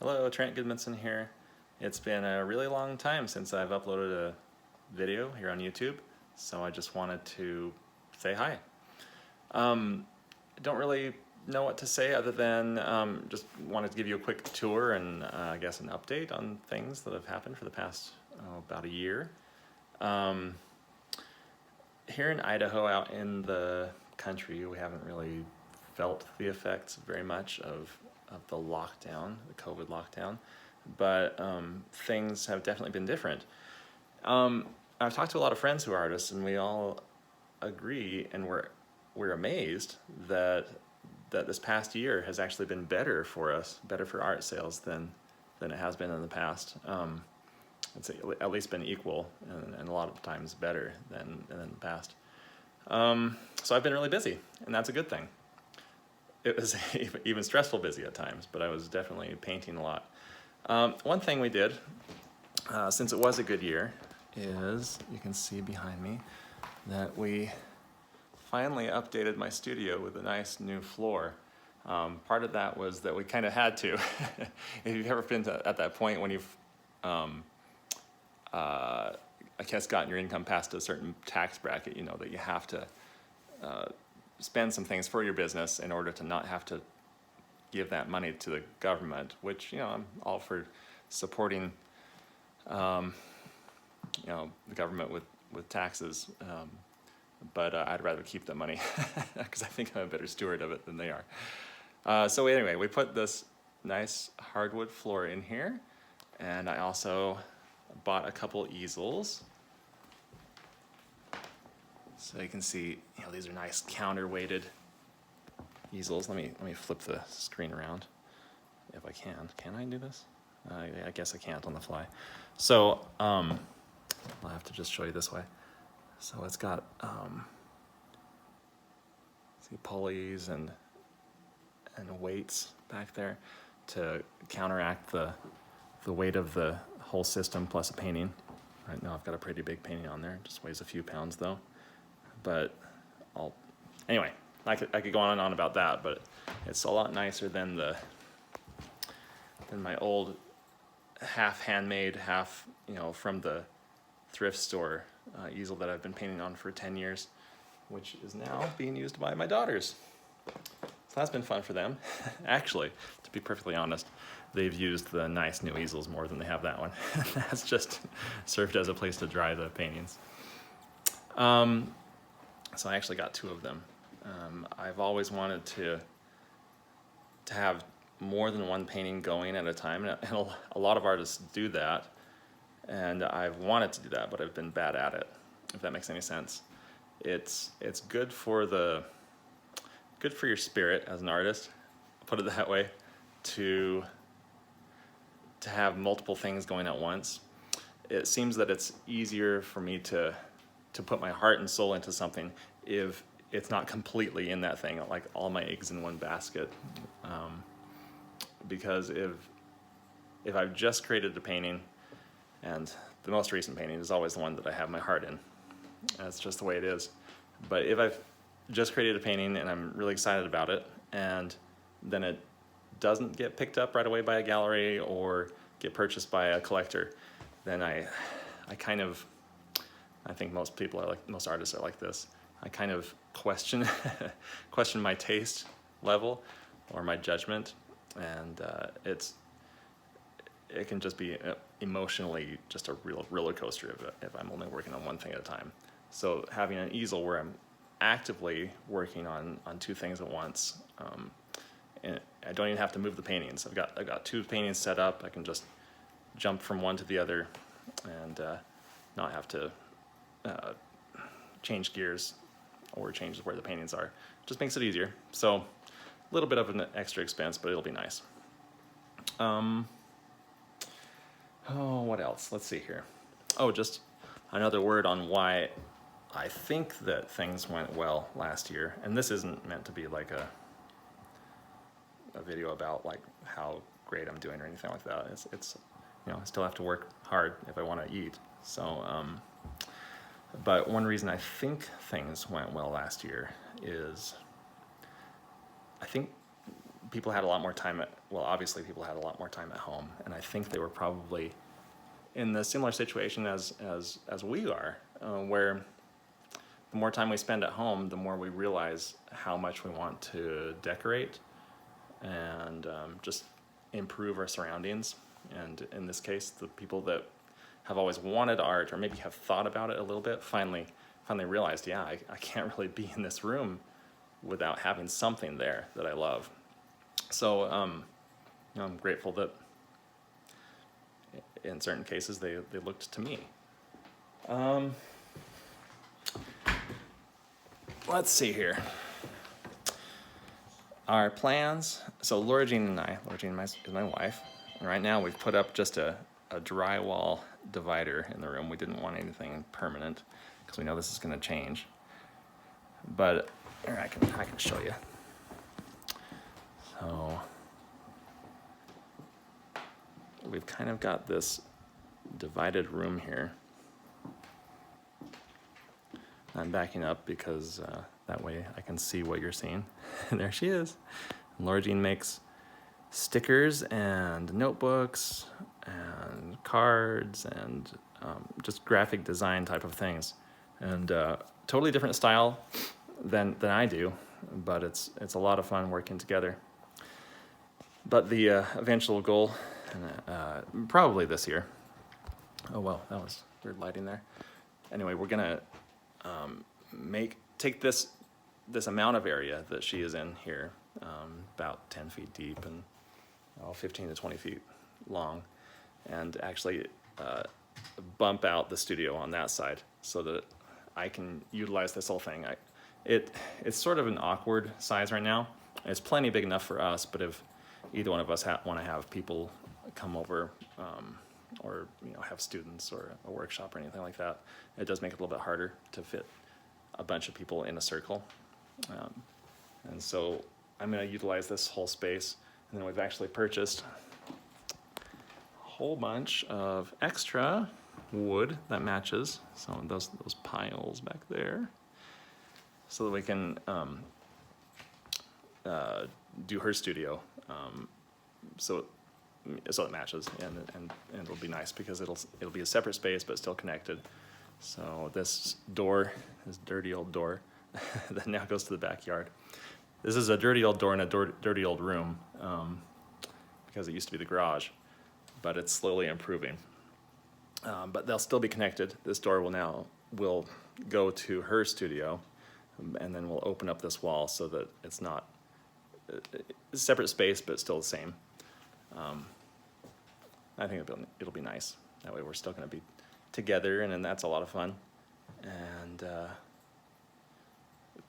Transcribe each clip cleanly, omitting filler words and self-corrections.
Hello, Trent Goodmanson here. It's been a really long time since I've uploaded a video here on YouTube, so I just wanted to say hi. I don't really know what to say other than just wanted to give you a quick tour and I guess an update on things that have happened for the past about a year. Here in Idaho, out in the country, we haven't really felt the effects very much of the lockdown, the COVID lockdown, but things have definitely been different. I've talked to a lot of friends who are artists, and we all agree, and we're amazed that this past year has actually been better for us, better for art sales than it has been in the past. It's at least been equal, and a lot of times better than in the past. So I've been really busy, and that's a good thing. It was even stressful busy at times, but I was definitely painting a lot. One thing we did, since it was a good year, is you can see behind me that we finally updated my studio with a nice new floor. Part of that was that we kind of had to. If you've ever been at that point when you've, I guess, gotten your income past a certain tax bracket, you know that you have to spend some things for your business in order to not have to give that money to the government, which, you know, I'm all for supporting, the government with taxes, but I'd rather keep the money because I think I'm a better steward of it than they are. So anyway, we put this nice hardwood floor in here, and I also bought a couple easels. So you can see, you know, these are nice counterweighted easels. Let me flip the screen around if I can. Can I do this? I guess I can't on the fly. So I'll have to just show you this way. So it's got see pulleys and weights back there to counteract the weight of the whole system plus a painting. Right now I've got a pretty big painting on there. It just weighs a few pounds though. But anyway, I could go on and on about that, but it's a lot nicer than my old half handmade, half, you know, from the thrift store easel that I've been painting on for 10 years, which is now being used by my daughters. So that's been fun for them. Actually, to be perfectly honest, they've used the nice new easels more than they have that one. That's just served as a place to dry the paintings. So I actually got two of them. I've always wanted to have more than one painting going at a time, and a lot of artists do that, and I've wanted to do that, but I've been bad at it, if that makes any sense. It's good for your spirit as an artist, put it that way, to have multiple things going at once. It seems that it's easier for me to put my heart and soul into something if it's not completely in that thing, like all my eggs in one basket. Because if I've just created a painting, and the most recent painting is always the one that I have my heart in, that's just the way it is. But if I've just created a painting and I'm really excited about it, and then it doesn't get picked up right away by a gallery or get purchased by a collector, then I think most artists are like this. I kind of question my taste level or my judgment, and it can just be emotionally just a real roller coaster if I'm only working on one thing at a time. So having an easel where I'm actively working on two things at once, and I don't even have to move the paintings. I've got two paintings set up. I can just jump from one to the other and not have to change gears or change where the paintings are. Just makes it easier. So a little bit of an extra expense, but it'll be nice. What else? Let's see here. Oh, just another word on why I think that things went well last year. And this isn't meant to be like a video about like how great I'm doing or anything like that. It's you know, I still have to work hard if I want to eat. So, but one reason I think things went well last year is I think people had a lot more time well, obviously people had a lot more time at home, and I think they were probably in the similar situation as we are, where the more time we spend at home, the more we realize how much we want to decorate and just improve our surroundings. And in this case, the people that have always wanted art, or maybe have thought about it a little bit, finally realized, yeah, I can't really be in this room without having something there that I love. So I'm grateful that in certain cases they looked to me. Let's see here. Our plans, so Laura Jean is my wife, and right now we've put up just a drywall divider in the room. We didn't want anything permanent because we know this is going to change. But here, I can show you. So we've kind of got this divided room here. I'm backing up because that way I can see what you're seeing. There she is. Laura Jean makes stickers and notebooks and cards and just graphic design type of things. And totally different style than I do, but it's a lot of fun working together. But the eventual goal, probably this year. Oh well, that was weird lighting there. Anyway, we're gonna take this amount of area that she is in here, about 10 feet deep and 15 to 20 feet long, and actually bump out the studio on that side so that I can utilize this whole thing. It's sort of an awkward size right now. It's plenty big enough for us, but if either one of us want to have people come over, or have students or a workshop or anything like that, it does make it a little bit harder to fit a bunch of people in a circle. And so I'm going to utilize this whole space, and then we've actually purchased a whole bunch of extra wood that matches some of those piles back there, so that we can do her studio, so it matches, and it'll be nice because it'll be a separate space but still connected. So this dirty old door that now goes to the backyard. This is a dirty old door in a dirty old room, because it used to be the garage, but it's slowly improving. But they'll still be connected. This door will go to her studio, and then we'll open up this wall so that it's not a separate space but still the same. I think it'll be nice. That way we're still going to be together, and then that's a lot of fun. And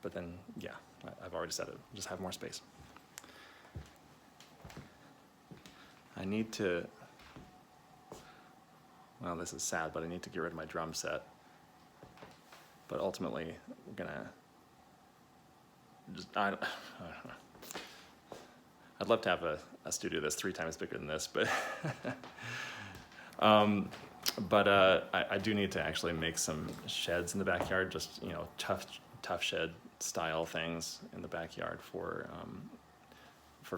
but then, yeah, I've already said it. Just have more space. I need to. Well, this is sad, but I need to get rid of my drum set. But ultimately, we're gonna just. I don't know. I'd love to have a studio that's 3 times bigger than this, but I do need to actually make some sheds in the backyard, just tough shed style things in the backyard for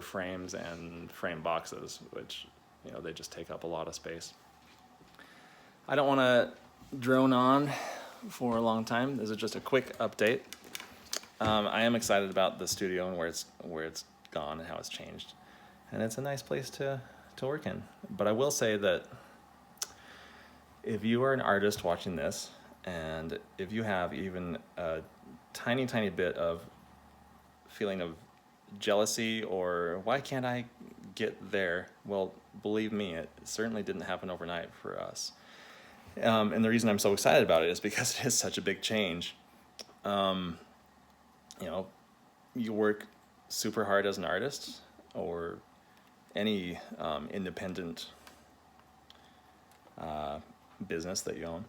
frames and frame boxes, which they just take up a lot of space. I don't want to drone on for a long time. This is just a quick update. I am excited about the studio and where it's gone and how it's changed, and it's a nice place to work in. But I will say that if you are an artist watching this, and if you have even a tiny bit of feeling of jealousy or why can't I get there, well, believe me, it certainly didn't happen overnight for us. And the reason I'm so excited about it is because it is such a big change. You work super hard as an artist, or any independent business that you own,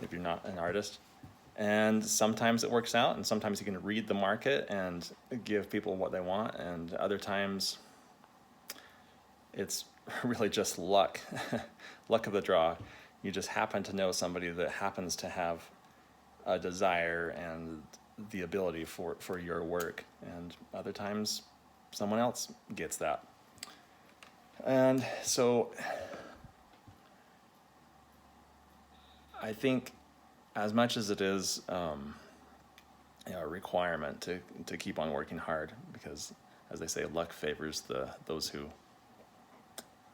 if you're not an artist. And sometimes it works out, and sometimes you can read the market and give people what they want, and other times it's really just luck, luck of the draw. You just happen to know somebody that happens to have a desire and the ability for your work, and other times someone else gets that. And so I think as much as it is a requirement to keep on working hard, because as they say, luck favors those who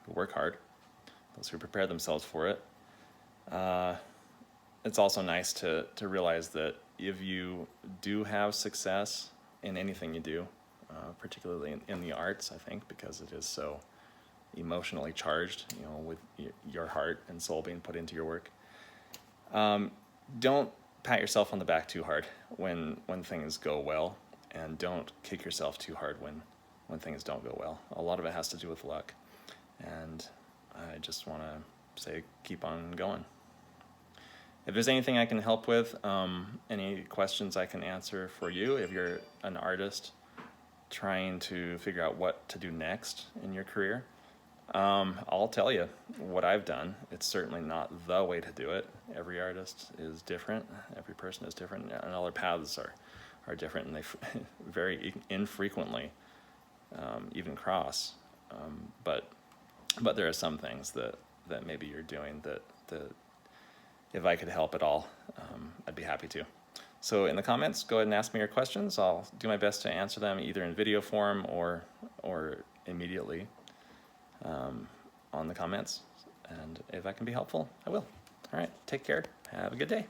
work hard, those who prepare themselves for it. It's also nice to realize that if you do have success in anything you do, particularly in the arts, I think, because it is so emotionally charged, with your heart and soul being put into your work. Don't pat yourself on the back too hard when things go well, and don't kick yourself too hard when things don't go well. A lot of it has to do with luck, and I just want to say keep on going. If there's anything I can help with, any questions I can answer for you, if you're an artist trying to figure out what to do next in your career, I'll tell you what I've done. It's certainly not the way to do it. Every artist is different. Every person is different, and all their paths are different, and they very infrequently even cross. But there are some things that maybe you're doing that if I could help at all, I'd be happy to. So in the comments, go ahead and ask me your questions. I'll do my best to answer them either in video form or immediately on the comments. And if I can be helpful, I will. All right, take care. Have a good day.